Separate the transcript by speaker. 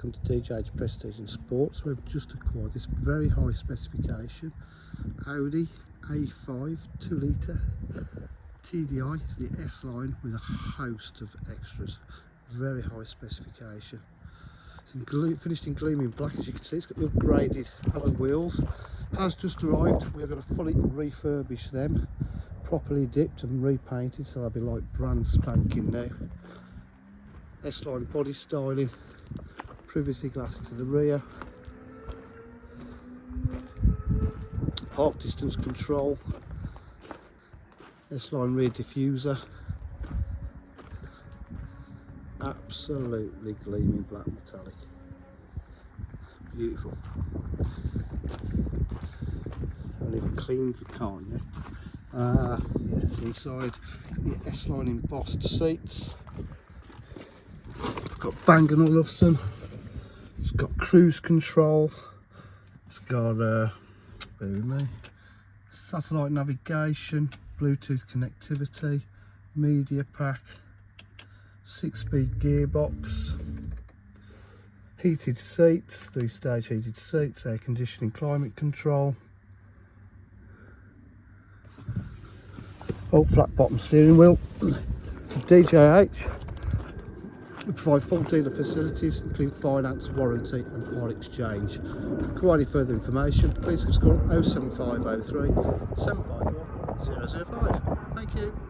Speaker 1: Come to DJH Prestige and Sports. We've just acquired this very high specification Audi A5 2 litre TDI. It's the S line with a host of extras. Very high specification. It's finished in gleaming black, as you can see. It's got the upgraded alloy wheels. Has just arrived. We're going to fully refurbish them, properly dipped and repainted, so they'll be like brand spanking new. S line body styling. Privacy glass to the rear, park distance control, S-line rear diffuser, absolutely gleaming black metallic, beautiful. Haven't even cleaned the car yet. Yes, inside the S-line embossed seats, got Bang & Olufsen. It's got cruise control, it's got satellite navigation, Bluetooth connectivity, media pack, 6-speed gearbox, heated seats, 3-stage heated seats, air conditioning, climate control, flat bottom steering wheel. DJH. We provide full dealer facilities, including finance, warranty and part exchange. If you require any further information, please give us a call 07503 751 005. Thank you.